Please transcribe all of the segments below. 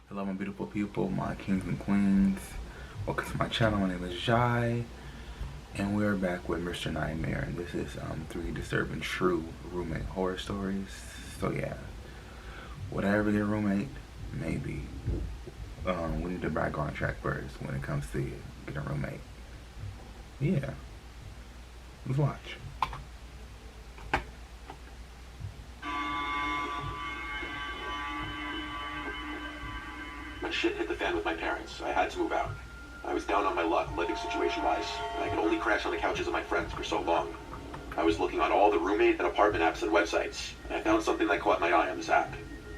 Hello my beautiful people, my kings and queens. Welcome to my channel. My name is Jai and we're back with Mr. Nightmare, and this is 3 disturbing true roommate horror stories. So yeah, would I ever get a roommate? Maybe. We need to background track first when it comes to getting a roommate. Yeah, let's watch. When shit hit the fan with my parents, I had to move out. I was down on my luck, living situation-wise, and I could only crash on the couches of my friends for so long. I was looking on all the roommate and apartment apps and websites, and I found something that caught my eye on this app.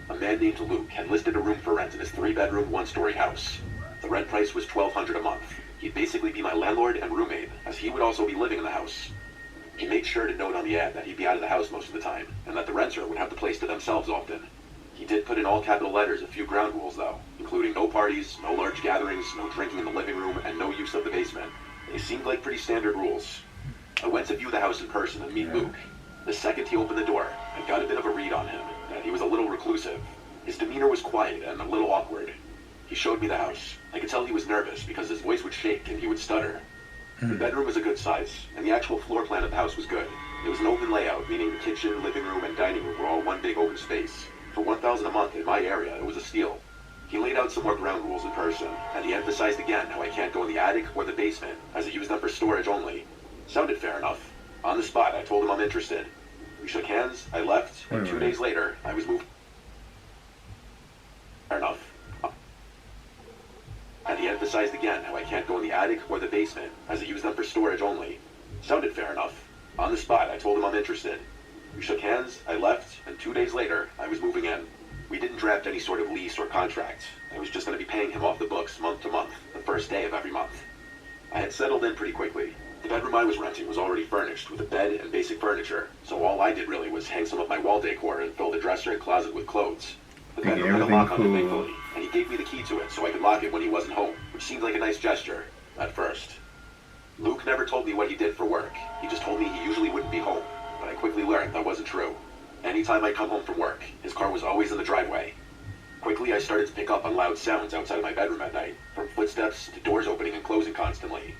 A man named Luke had listed a room for rent in his 3-bedroom, 1-story house. The rent price was $1,200 a month. He'd basically be my landlord and roommate, as he would also be living in the house. He made sure to note on the ad that he'd be out of the house most of the time, and that the renter would have the place to themselves often. He did put in all capital letters a few ground rules, though, including no parties, no large gatherings, no drinking in the living room, and no use of the basement. They seemed like pretty standard rules. I went to view the house in person and meet Luke. The second he opened the door, I got a bit of a read on him, that he was a little reclusive. His demeanor was quiet and a little awkward. He showed me the house. I could tell he was nervous because his voice would shake and he would stutter. The bedroom was a good size, and the actual floor plan of the house was good. It was an open layout, meaning the kitchen, living room, and dining room were all one big open space. For $1,000 a month in my area, it was a steal. He laid out some more ground rules in person, and he emphasized again how I can't go in the attic or the basement, as I use them for storage only. Sounded fair enough. On the spot, I told him I'm interested. We shook hands, I left, and 2 days later, I was moved. Fair enough. And he emphasized again how I can't go in the attic or the basement, as I use them for storage only. Sounded fair enough. On the spot, I told him I'm interested. We shook hands, I left, and 2 days later, I was moving in. We didn't draft any sort of lease or contract. I was just going to be paying him off the books month to month, the first day of every month. I had settled in pretty quickly. The bedroom I was renting was already furnished with a bed and basic furniture, so all I did really was hang some of my wall decor and fill the dresser and closet with clothes. The bedroom had a lock on it, thankfully, and he gave me the key to it so I could lock it when he wasn't home, which seemed like a nice gesture, at first. Luke never told me what he did for work. He just told me he usually wouldn't be home, but I quickly learned that wasn't true. Anytime I'd come home from work, his car was always in the driveway. Quickly, I started to pick up on loud sounds outside of my bedroom at night, from footsteps to doors opening and closing constantly.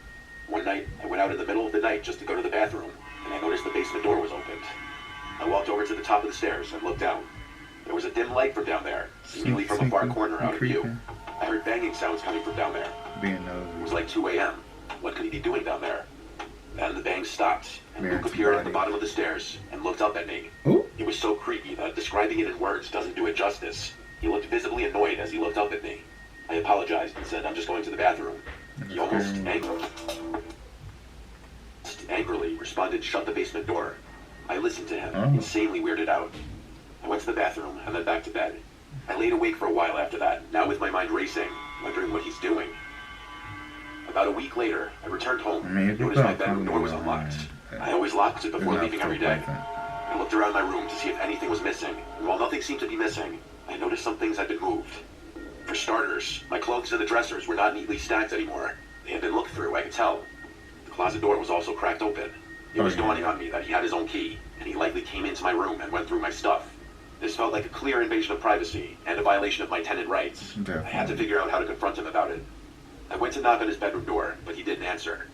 One night, I went out in the middle of the night just to go to the bathroom, and I noticed the basement door was opened. I walked over to the top of the stairs and looked down. There was a dim light from down there, seemingly from a far corner out of view. I heard banging sounds coming from down there. It was like 2 a.m. What could he be doing down there? Then the bang stopped, and Luke appeared at the bottom of the stairs and looked up at me. It was so creepy that describing it in words doesn't do it justice. He looked visibly annoyed as he looked up at me. I apologized and said, I'm just going to the bathroom. He almost angrily responded, shut the basement door. I listened to him, insanely weirded out. I went to the bathroom and then back to bed. I laid awake for a while after that, now with my mind racing, wondering what he's doing. About a week later, I returned home and noticed my bedroom door was unlocked. I always locked it before leaving every day. I looked around my room to see if anything was missing, and while nothing seemed to be missing, I noticed some things had been moved. For starters, my clothes in the dressers were not neatly stacked anymore. They had been looked through, I could tell. The closet door was also cracked open. It was dawning on me that he had his own key, and he likely came into my room and went through my stuff. This felt like a clear invasion of privacy and a violation of my tenant rights. I had to figure out how to confront him about it. I went to knock on his bedroom door, but he didn't answer.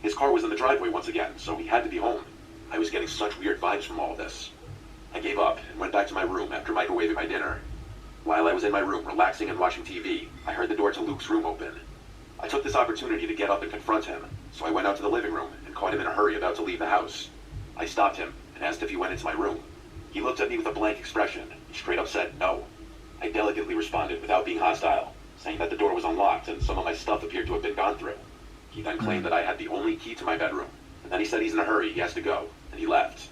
His car was in the driveway once again, so he had to be home. I was getting such weird vibes from all of this. I gave up and went back to my room after microwaving my dinner. While I was in my room relaxing and watching TV, I heard the door to Luke's room open. I took this opportunity to get up and confront him, so I went out to the living room and caught him in a hurry about to leave the house. I stopped him and asked if he went into my room. He looked at me with a blank expression and straight up said no. I delicately responded without being hostile, saying that the door was unlocked and some of my stuff appeared to have been gone through. He then claimed that I had the only key to my bedroom, and then he said he's in a hurry, he has to go, and he left.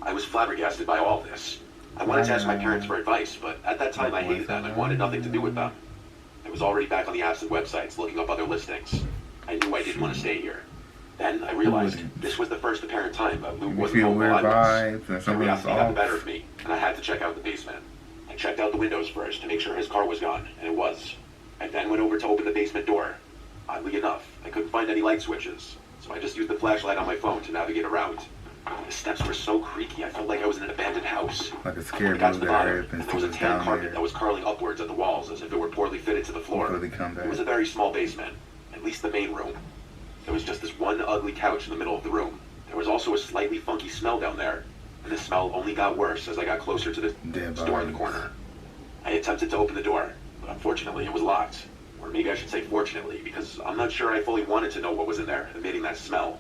I was flabbergasted by all of this. I wanted to ask my parents for advice, but at that time I hated them and wanted nothing to do with them. I was already back on the apps and websites looking up other listings. I knew I didn't want to stay here. Then I realized this was the first apparent time that Luke wasn't home while I was. Curiosity got the better of me, and I had to check out the basement. I checked out the windows first to make sure his car was gone, and it was. I then went over to open the basement door. Oddly enough, I couldn't find any light switches, so I just used the flashlight on my phone to navigate around. The steps were so creaky, I felt like I was in an abandoned house. Like a scary I got to movie the that bottom, happens and there to was a us tan down carpet there that was curling upwards at the walls as if it were poorly fitted to the floor. before they come back. It was a very small basement, at least the main room. There was just this one ugly couch in the middle of the room. There was also a slightly funky smell down there, and the smell only got worse as I got closer to the store in the corner. I attempted to open the door, but unfortunately it was locked. Or maybe I should say fortunately, because I'm not sure I fully wanted to know what was in there, emitting that smell.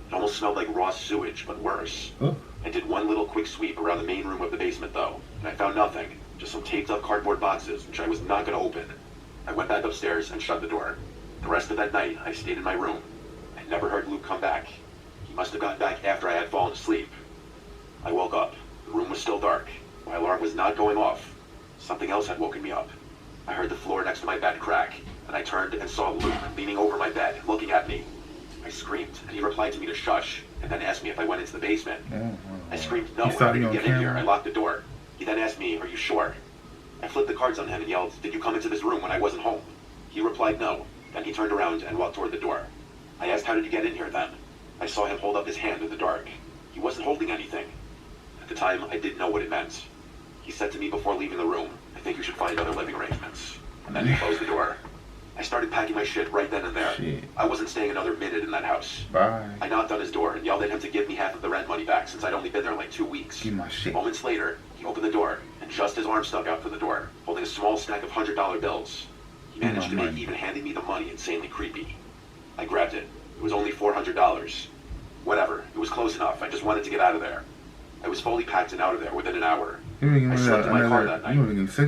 It almost smelled like raw sewage, but worse. Oh. I did one little quick sweep around the main room of the basement, though, and I found nothing. Just some taped up cardboard boxes, which I was not going to open. I went back upstairs and shut the door. The rest of that night, I stayed in my room. I never heard Luke come back. He must have gotten back after I had fallen asleep. I woke up. The room was still dark. My alarm was not going off. Something else had woken me up. I heard the floor next to my bed crack, and I turned and saw Luke leaning over my bed, looking at me. I screamed, and he replied to me to shush, and then asked me if I went into the basement. I screamed no, and how did you get in here? I locked the door. He then asked me, are you sure? I flipped the cards on him and yelled, did you come into this room when I wasn't home? He replied no. Then he turned around and walked toward the door. I asked, how did you get in here then? I saw him hold up his hand in the dark. He wasn't holding anything. At the time, I didn't know what it meant. He said to me before leaving the room, I think you should find other living arrangements. And then he closed the door. I started packing my shit right then and there. Shit. I wasn't staying another minute in that house. Bye. I knocked on his door and yelled at him to give me half of the rent money back since I'd only been there like 2 weeks. Give my shit. Moments later, he opened the door, and just his arm stuck out from the door, holding a small stack of $100 bills. He managed to make even handing me the money insanely creepy. I grabbed it. It was only $400. Whatever. It was close enough. I just wanted to get out of there. I was fully packed and out of there within an hour. I slept in my car that night.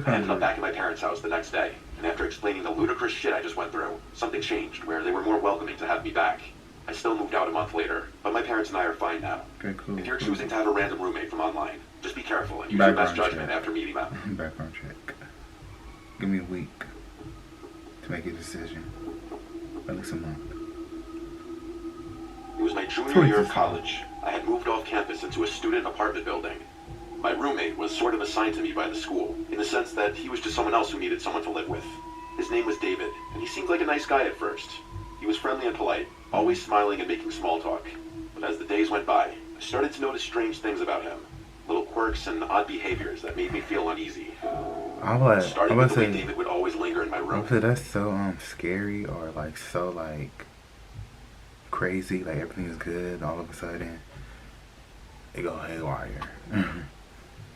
I ended up back at my parents' house the next day, and after explaining the ludicrous shit I just went through, something changed where they were more welcoming to have me back. I still moved out a month later, but my parents and I are fine now. Okay, cool. If you're choosing to have a random roommate from online, just be careful and use your best judgment after meeting them. Background check. Give me a week to make a decision. At least a month. It was my junior year of college. I had moved off campus into a student apartment building. My roommate was sort of assigned to me by the school, in the sense that he was just someone else who needed someone to live with. His name was David, and he seemed like a nice guy at first. He was friendly and polite, always smiling and making small talk. But as the days went by, I started to notice strange things about him. Little quirks and odd behaviors that made me feel uneasy. I started with the way David would always linger in my room. I would say that's so scary, or like so like crazy, like everything is good, all of a sudden it go haywire.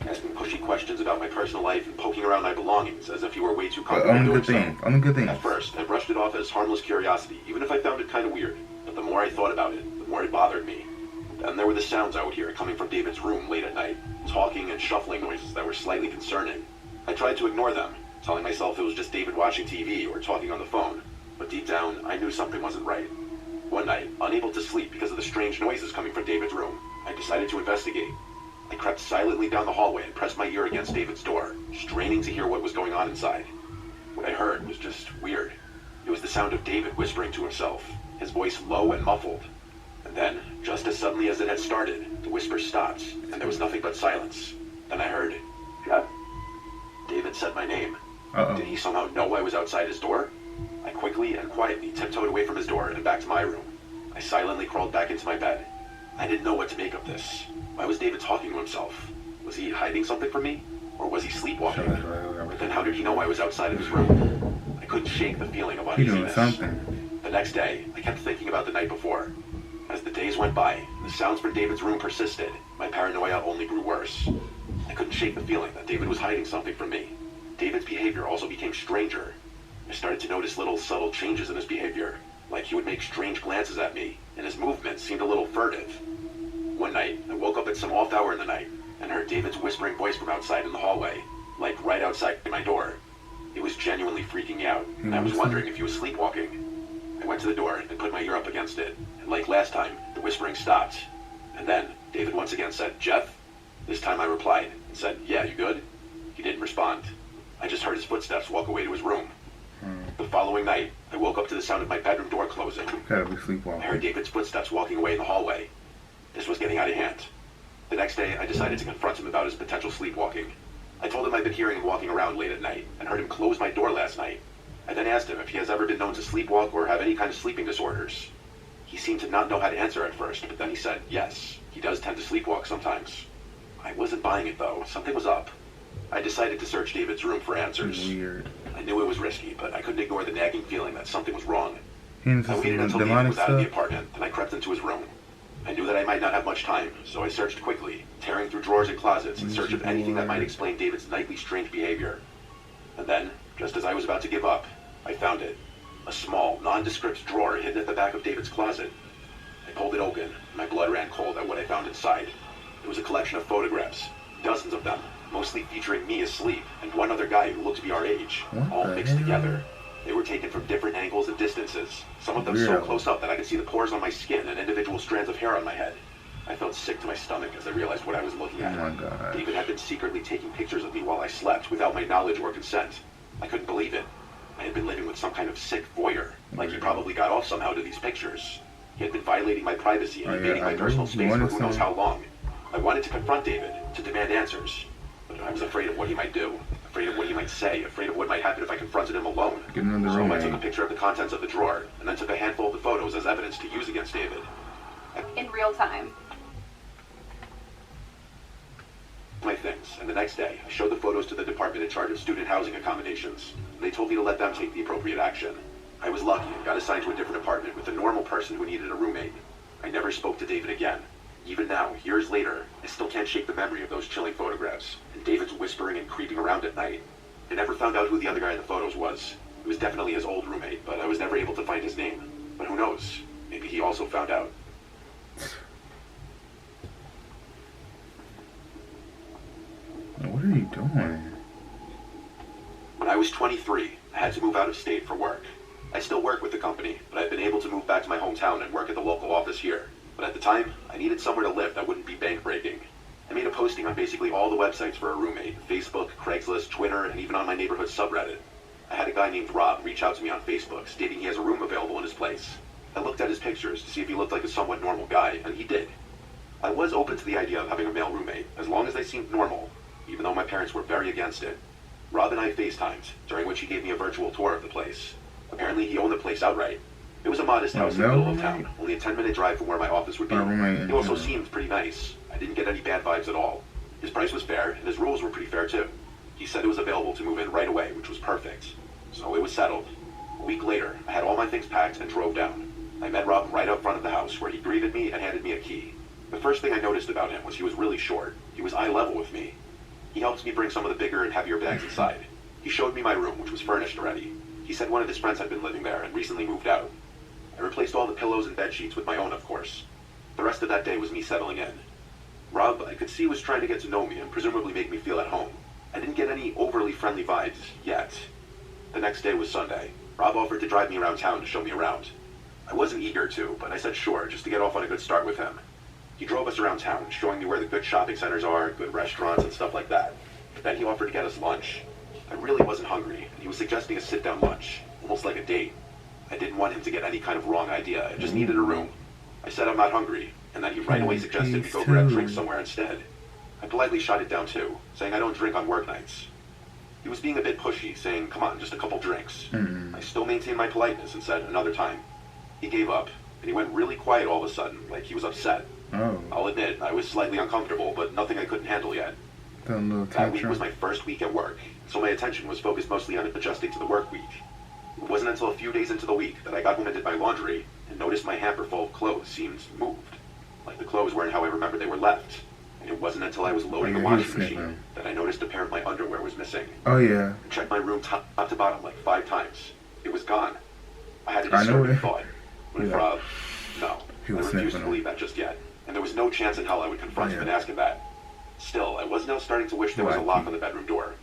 Asking pushy questions about my personal life and poking around my belongings as if he were way too comfortable doing so. On the good things. At first, I brushed it off as harmless curiosity, even if I found it kind of weird. But the more I thought about it, the more it bothered me. Then there were the sounds I would hear coming from David's room late at night, talking and shuffling noises that were slightly concerning. I tried to ignore them, telling myself it was just David watching TV or talking on the phone. But deep down, I knew something wasn't right. One night, unable to sleep because of the strange noises coming from David's room, I decided to investigate. I crept silently down the hallway and pressed my ear against David's door, straining to hear what was going on inside. What I heard was just weird. It was the sound of David whispering to himself, his voice low and muffled. And then, just as suddenly as it had started, the whisper stopped, and there was nothing but silence. Then I heard, Jeff. David said my name. Did he somehow know I was outside his door? I quickly and quietly tiptoed away from his door and back to my room. I silently crawled back into my bed. I didn't know what to make of this. Why was David talking to himself? Was he hiding something from me? Or was he sleepwalking? But then how did he know I was outside of his room? I couldn't shake the feeling of uneasiness. The next day, I kept thinking about the night before. As the days went by, the sounds from David's room persisted. My paranoia only grew worse. I couldn't shake the feeling that David was hiding something from me. David's behavior also became stranger. I started to notice little subtle changes in his behavior, like he would make strange glances at me, and his movements seemed a little furtive. One night, I woke up at some off hour in the night, and heard David's whispering voice from outside in the hallway, like right outside my door. It was genuinely freaking me out, and I was wondering if he was sleepwalking. I went to the door and put my ear up against it, and like last time, the whispering stopped. And then, David once again said, Jeff? This time I replied, and said, yeah, you good? He didn't respond. I just heard his footsteps walk away to his room. The following night, I woke up to the sound of my bedroom door closing. Gotta be sleepwalking. I heard David's footsteps walking away in the hallway. This was getting out of hand. The next day, I decided to confront him about his potential sleepwalking. I told him I'd been hearing him walking around late at night, and heard him close my door last night. I then asked him if he has ever been known to sleepwalk or have any kind of sleeping disorders. He seemed to not know how to answer at first, but then he said, yes, he does tend to sleepwalk sometimes. I wasn't buying it, though. Something was up. I decided to search David's room for answers. Weird. I knew it was risky, but I couldn't ignore the nagging feeling that something was wrong. He into I waited some until David demonic was out of the stuff? apartment, then I crept into his room. I knew that I might not have much time, so I searched quickly, tearing through drawers and closets in search of anything that might explain David's nightly strange behavior. And then, just as I was about to give up, I found it. A small, nondescript drawer hidden at the back of David's closet. I pulled it open, and my blood ran cold at what I found inside. It was a collection of photographs, dozens of them, mostly featuring me asleep and one other guy who looked to be our age, all mixed together. They were taken from different angles and distances, some of them so close up that I could see the pores on my skin and individual strands of hair on my head. I felt sick to my stomach as I realized what I was looking at. Oh my God. David had been secretly taking pictures of me while I slept without my knowledge or consent. I couldn't believe it. I had been living with some kind of sick voyeur, like he probably got off somehow to these pictures. He had been violating my privacy and invading my personal space for who knows how long. I wanted to confront David, to demand answers, but I was afraid of what he might do, afraid of what he might say, afraid of what might happen if I confronted him alone. Get another So I roommate. took a picture of the contents of the drawer, and then took a handful of the photos as evidence to use against David. In real time. My things, and the next day, I showed the photos to the department in charge of student housing accommodations. They told me to let them take the appropriate action. I was lucky and got assigned to a different apartment with a normal person who needed a roommate. I never spoke to David again. Even now, years later, I still can't shake the memory of those chilling photographs, and David's whispering and creeping around at night. I never found out who the other guy in the photos was. It was definitely his old roommate, but I was never able to find his name. But who knows? Maybe he also found out. What are you doing? When I was 23, I had to move out of state for work. I still work with the company, but I've been able to move back to my hometown and work at the local office here. But at the time, I needed somewhere to live that wouldn't be bank-breaking. I made a posting on basically all the websites for a roommate: Facebook, Craigslist, Twitter, and even on my neighborhood subreddit. I had a guy named Rob reach out to me on Facebook, stating he has a room available in his place. I looked at his pictures to see if he looked like a somewhat normal guy, and he did. I was open to the idea of having a male roommate, as long as they seemed normal, even though my parents were very against it. Rob and I FaceTimed, during which he gave me a virtual tour of the place. Apparently he owned the place outright. It was a modest house in the middle of town, only a 10-minute drive from where my office would be. He also seemed pretty nice. I didn't get any bad vibes at all. His price was fair, and his rules were pretty fair too. He said it was available to move in right away, which was perfect. So it was settled. A week later, I had all my things packed and drove down. I met Rob right up front of the house, where he greeted me and handed me a key. The first thing I noticed about him was he was really short. He was eye level with me. He helped me bring some of the bigger and heavier bags inside. He showed me my room, which was furnished already. He said one of his friends had been living there and recently moved out. I replaced all the pillows and bed sheets with my own, of course. The rest of that day was me settling in. Rob, I could see, was trying to get to know me and presumably make me feel at home. I didn't get any overly friendly vibes yet. The next day was Sunday. Rob offered to drive me around town to show me around. I wasn't eager to, but I said sure, just to get off on a good start with him. He drove us around town, showing me where the good shopping centers are, good restaurants, and stuff like that. Then he offered to get us lunch. I really wasn't hungry, and he was suggesting a sit-down lunch, almost like a date. I didn't want him to get any kind of wrong idea. I just needed a room. I said I'm not hungry, and then he right away suggested we go grab drinks somewhere instead. I politely shot it down too, saying I don't drink on work nights. He was being a bit pushy, saying, come on, just a couple drinks. I still maintained my politeness and said another time. He gave up, and he went really quiet all of a sudden, like he was upset. Oh. I'll admit, I was slightly uncomfortable, but nothing I couldn't handle yet. That week was my first week at work, so my attention was focused mostly on adjusting to the work week. It wasn't until a few days into the week that I got home and did my laundry, and noticed my hamper full of clothes seemed moved. Like the clothes weren't how I remembered they were left. And it wasn't until I was loading the washing machine that I noticed a pair of my underwear was missing. Oh yeah. I checked my room top to bottom like 5 times. It was gone. I had a disturbing thought. What if Rob? No. I refused to believe that just yet. And there was no chance in hell I would confront him and ask him that. Still, I was now starting to wish there was a lock on the bedroom door.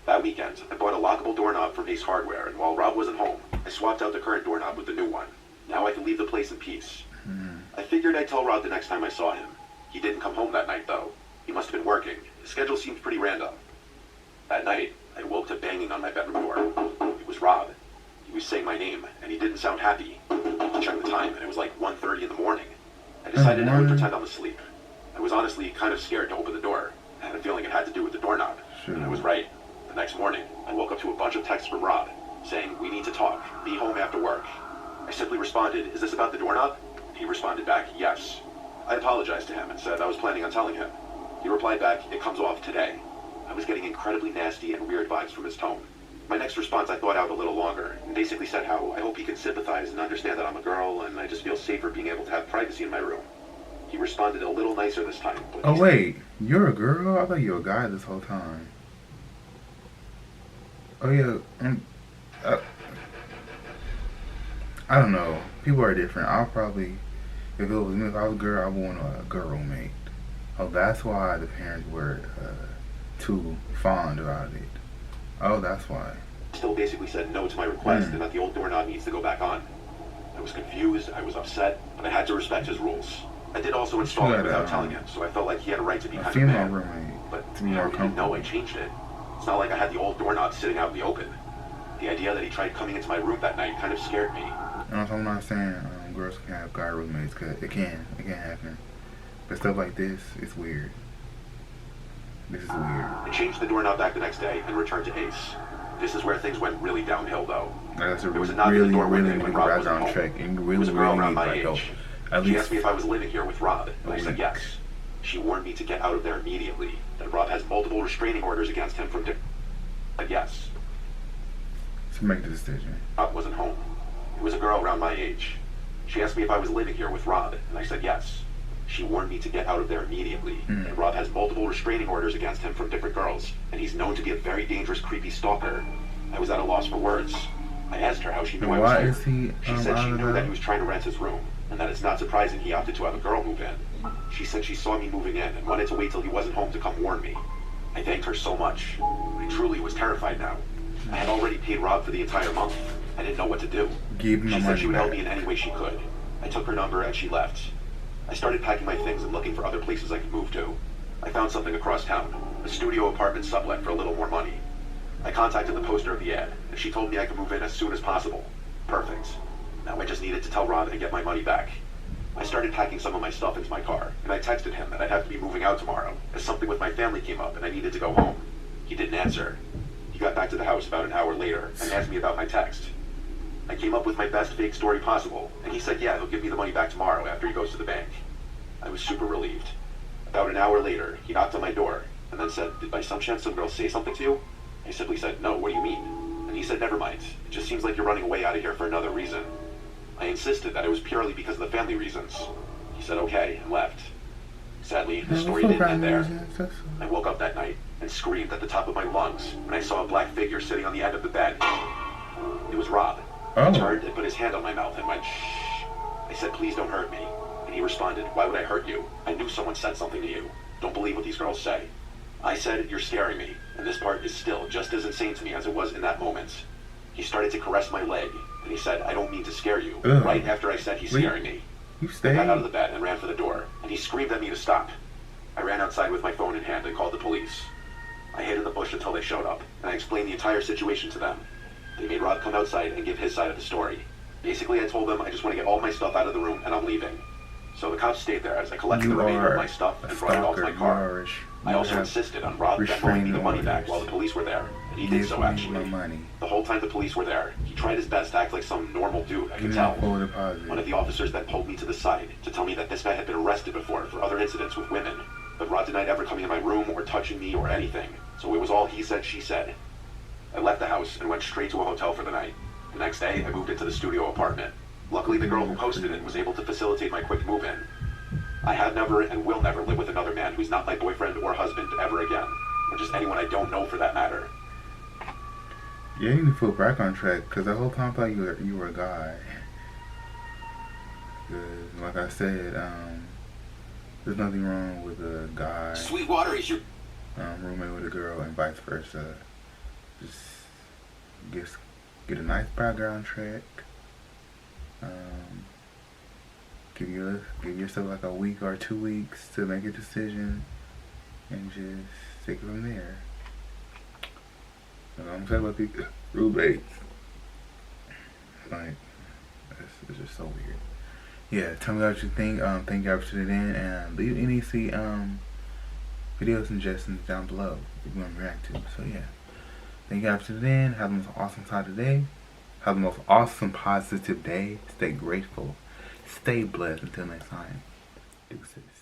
That weekend, I bought a lockable doorknob from Ace Hardware, and while Rob wasn't home, I swapped out the current doorknob with the new one. Now I could leave the place in peace. I figured I'd tell Rob the next time I saw him. He didn't come home that night, though. He must have been working. His schedule seemed pretty random. That night, I woke to banging on my bedroom door. It was Rob. He was saying my name, and he didn't sound happy. I checked the time, and it was like 1:30 in the morning. I decided I would pretend I was asleep. I was honestly kind of scared to open the door. I had a feeling it had to do with the doorknob. And I was right. The next morning, I woke up to a bunch of texts from Rob, saying, we need to talk. Be home after work. I simply responded, is this about the doorknob? He responded back, yes. I apologized to him and said I was planning on telling him. He replied back, it comes off today. I was getting incredibly nasty and weird vibes from his tone. My next response I thought out a little longer, and basically said how I hope he can sympathize and understand that I'm a girl, and I just feel safer being able to have privacy in my room. He responded a little nicer this time. But oh wait, you're a girl? I thought you were a guy this whole time. Oh yeah, I don't know. People are different. I'll probably, if it was me, if I was a girl, I would want a girl roommate. Oh, that's why the parents were too fond about it. Oh, that's why. Still basically said no to my request and that the old doorknob needs to go back on. I was confused, I was upset, but I had to respect his rules. I did also install it without telling him, so I felt like he had a right to be kind of mad. Roommate, but to be more didn't know I changed it. It's not like I had the old doorknob sitting out in the open. The idea that he tried coming into my room that night kind of scared me. I'm not saying girls can have guy roommates, because it can happen. But stuff like this, it's weird. This is weird. I changed the doorknob back the next day and returned to Ace. This is where things went really downhill, though. That's a there was a knock at the door one day when Rob wasn't home. Check. And It was a girl around my need, age. at She least asked me if I was living here with Rob, and I said yes. She warned me to get out of there immediately, that Rob has multiple restraining orders against him from different... But yes. To make the decision. Rob wasn't home. It was a girl around my age. She asked me if I was living here with Rob, and I said yes. She warned me to get out of there immediately. And Rob has multiple restraining orders against him from different girls, and he's known to be a very dangerous, creepy stalker. I was at a loss for words. I asked her how she knew I was here. She said she knew that he was trying to rent his room, and that it's not surprising he opted to have a girl move in. She said she saw me moving in and wanted to wait till he wasn't home to come warn me. I thanked her so much. I truly was terrified now. I had already paid Rob for the entire month. I didn't know what to do. She said she would help me in any way she could. I took her number and she left. I started packing my things and looking for other places I could move to. I found something across town, a studio apartment sublet for a little more money. I contacted the poster of the ad, and she told me I could move in as soon as possible. Perfect. Now I just needed to tell Rob and get my money back. I started packing some of my stuff into my car, and I texted him that I'd have to be moving out tomorrow, as something with my family came up and I needed to go home. He didn't answer. He got back to the house about an hour later and asked me about my text. I came up with my best fake story possible, and he said yeah, he'll give me the money back tomorrow after he goes to the bank. I was super relieved. About an hour later, he knocked on my door, and then said, did by some chance some girl say something to you? I simply said, no, what do you mean? And he said, never mind. It just seems like you're running away out of here for another reason. I insisted that it was purely because of the family reasons. He said okay, and left. Sadly, the story didn't end there. I woke up that night and screamed at the top of my lungs when I saw a black figure sitting on the end of the bed. It was Rob. He turned and put his hand on my mouth and went, shh. I said, please don't hurt me. And he responded, why would I hurt you? I knew someone said something to you. Don't believe what these girls say. I said, you're scaring me, and this part is still just as insane to me as it was in that moment. He started to caress my leg, and he said, I don't mean to scare you. Right after I said he's scaring me. I got out of the bed and ran for the door, and he screamed at me to stop. I ran outside with my phone in hand and called the police. I hid in the bush until they showed up, and I explained the entire situation to them. They made Rob come outside and give his side of the story. Basically, I told them I just want to get all my stuff out of the room and I'm leaving. So the cops stayed there as I collected the remainder of my stuff and brought it all to my car. I also insisted on Rob getting me the money back while the police were there, and he did so actually. The whole time the police were there, he tried his best to act like some normal dude, I could tell. One of the officers then pulled me to the side to tell me that this guy had been arrested before for other incidents with women, but Rob denied ever coming in my room or touching me or anything, so it was all he said, she said. I left the house and went straight to a hotel for the night. The next day, I moved into the studio apartment. Luckily, the girl who posted it was able to facilitate my quick move-in. I have never and will never live with another man who's not my boyfriend or husband ever again, or just anyone I don't know for that matter. Yeah, you need to put back on track, because the whole time I thought you were a guy. Because, like I said, there's nothing wrong with a guy Sweetwater is your roommate with a girl and vice versa. Just get a nice background track. Give yourself like a week or 2 weeks to make a decision, and just take it from there. I'm talking about the roommates. Like, it's just so weird. Yeah, tell me what you think. Thank y'all for tuning in, and leave any video suggestions down below if you want to react to. So yeah, thank y'all for tuning in. Have the most awesome time today. Have the most awesome positive day. Stay grateful. Stay blessed. Until next time. Deuces.